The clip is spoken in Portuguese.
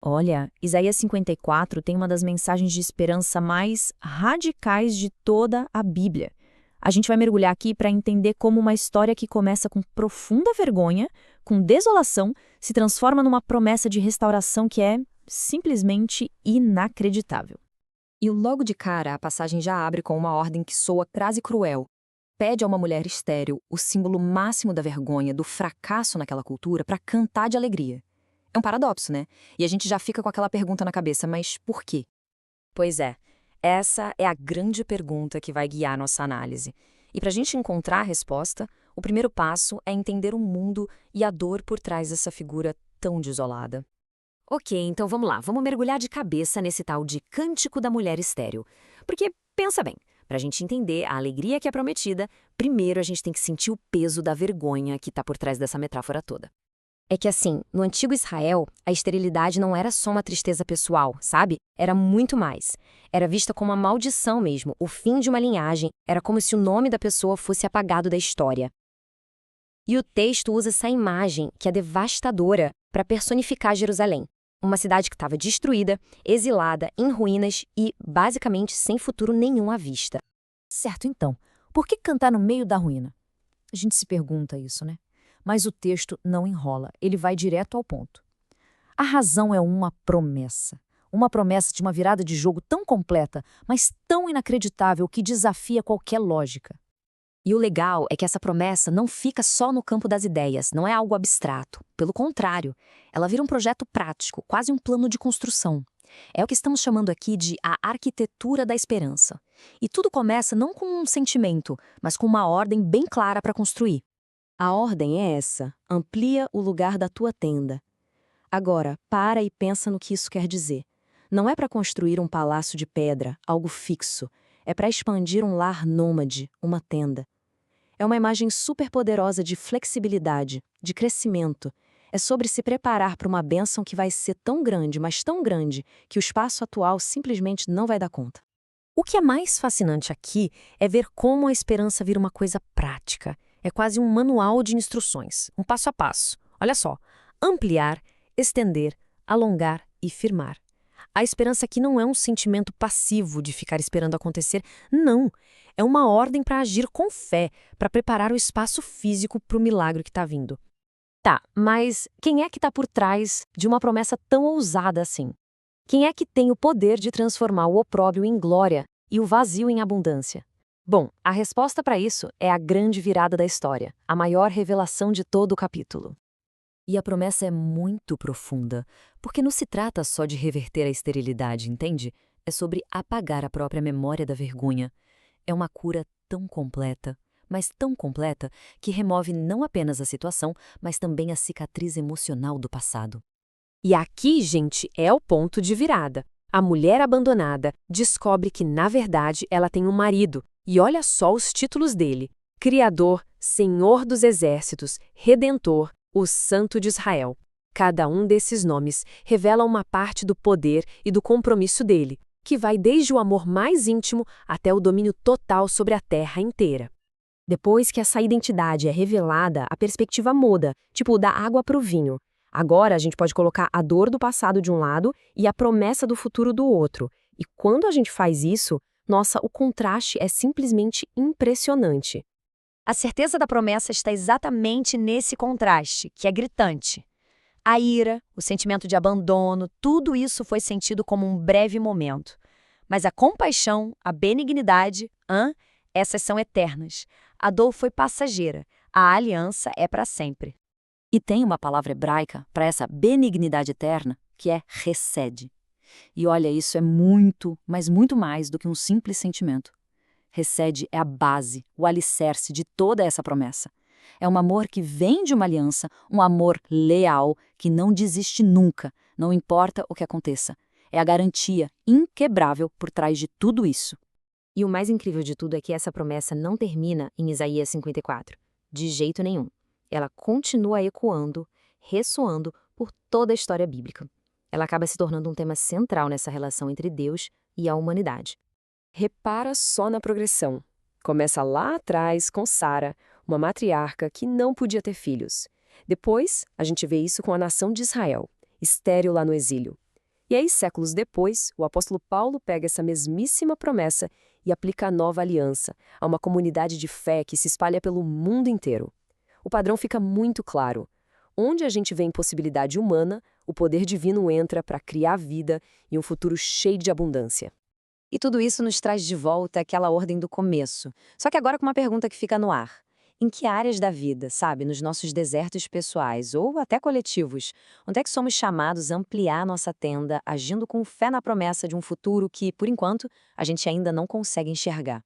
Olha, Isaías 54 tem uma das mensagens de esperança mais radicais de toda a Bíblia. A gente vai mergulhar aqui para entender como uma história que começa com profunda vergonha, com desolação, se transforma numa promessa de restauração que é simplesmente inacreditável. E logo de cara, a passagem já abre com uma ordem que soa crase cruel. Pede a uma mulher estéril, o símbolo máximo da vergonha, do fracasso naquela cultura, para cantar de alegria. É um paradoxo, né? E a gente já fica com aquela pergunta na cabeça, mas por quê? Pois é, essa é a grande pergunta que vai guiar nossa análise. E para a gente encontrar a resposta, o primeiro passo é entender o mundo e a dor por trás dessa figura tão desolada. Ok, então vamos lá, vamos mergulhar de cabeça nesse tal de Cântico da Mulher Estéril. Porque, pensa bem, para a gente entender a alegria que é prometida, primeiro a gente tem que sentir o peso da vergonha que está por trás dessa metáfora toda. É que assim, no antigo Israel, a esterilidade não era só uma tristeza pessoal, sabe? Era muito mais. Era vista como uma maldição mesmo, o fim de uma linhagem, era como se o nome da pessoa fosse apagado da história. E o texto usa essa imagem, que é devastadora, para personificar Jerusalém. Uma cidade que estava destruída, exilada, em ruínas e, basicamente, sem futuro nenhum à vista. Certo, então, por que cantar no meio da ruína? A gente se pergunta isso, né? Mas o texto não enrola, ele vai direto ao ponto. A razão é uma promessa. Uma promessa de uma virada de jogo tão completa, mas tão inacreditável que desafia qualquer lógica. E o legal é que essa promessa não fica só no campo das ideias, não é algo abstrato. Pelo contrário, ela vira um projeto prático, quase um plano de construção. É o que estamos chamando aqui de a arquitetura da esperança. E tudo começa não com um sentimento, mas com uma ordem bem clara para construir. A ordem é essa: amplia o lugar da tua tenda. Agora, para e pensa no que isso quer dizer. Não é para construir um palácio de pedra, algo fixo. É para expandir um lar nômade, uma tenda. É uma imagem superpoderosa de flexibilidade, de crescimento. É sobre se preparar para uma bênção que vai ser tão grande, mas tão grande, que o espaço atual simplesmente não vai dar conta. O que é mais fascinante aqui é ver como a esperança vira uma coisa prática. É quase um manual de instruções, um passo a passo. Olha só: ampliar, estender, alongar e firmar. A esperança aqui não é um sentimento passivo de ficar esperando acontecer, não. É uma ordem para agir com fé, para preparar o espaço físico para o milagre que está vindo. Tá, mas quem é que está por trás de uma promessa tão ousada assim? Quem é que tem o poder de transformar o opróbrio em glória e o vazio em abundância? Bom, a resposta para isso é a grande virada da história, a maior revelação de todo o capítulo. E a promessa é muito profunda, porque não se trata só de reverter a esterilidade, entende? É sobre apagar a própria memória da vergonha. É uma cura tão completa, mas tão completa, que remove não apenas a situação, mas também a cicatriz emocional do passado. E aqui, gente, é o ponto de virada. A mulher abandonada descobre que, na verdade, ela tem um marido. E olha só os títulos dele: Criador, Senhor dos Exércitos, Redentor, o Santo de Israel. Cada um desses nomes revela uma parte do poder e do compromisso dele, que vai desde o amor mais íntimo até o domínio total sobre a terra inteira. Depois que essa identidade é revelada, a perspectiva muda, tipo da água para o vinho. Agora a gente pode colocar a dor do passado de um lado e a promessa do futuro do outro. E quando a gente faz isso, nossa, o contraste é simplesmente impressionante. A certeza da promessa está exatamente nesse contraste, que é gritante. A ira, o sentimento de abandono, tudo isso foi sentido como um breve momento. Mas a compaixão, a benignidade, essas são eternas. A dor foi passageira, a aliança é para sempre. E tem uma palavra hebraica para essa benignidade eterna, que é hesed. E olha, isso é muito, mas muito mais do que um simples sentimento. Hesed é a base, o alicerce de toda essa promessa. É um amor que vem de uma aliança, um amor leal, que não desiste nunca, não importa o que aconteça. É a garantia inquebrável por trás de tudo isso. E o mais incrível de tudo é que essa promessa não termina em Isaías 54. De jeito nenhum. Ela continua ecoando, ressoando por toda a história bíblica. Ela acaba se tornando um tema central nessa relação entre Deus e a humanidade. Repara só na progressão. Começa lá atrás com Sara, uma matriarca que não podia ter filhos. Depois, a gente vê isso com a nação de Israel, estéril lá no exílio. E aí, séculos depois, o apóstolo Paulo pega essa mesmíssima promessa e aplica a nova aliança a uma comunidade de fé que se espalha pelo mundo inteiro. O padrão fica muito claro. Onde a gente vê impossibilidade humana, o poder divino entra para criar vida e um futuro cheio de abundância. E tudo isso nos traz de volta àquela ordem do começo. Só que agora com uma pergunta que fica no ar. Em que áreas da vida, sabe, nos nossos desertos pessoais ou até coletivos, onde é que somos chamados a ampliar nossa tenda, agindo com fé na promessa de um futuro que, por enquanto, a gente ainda não consegue enxergar?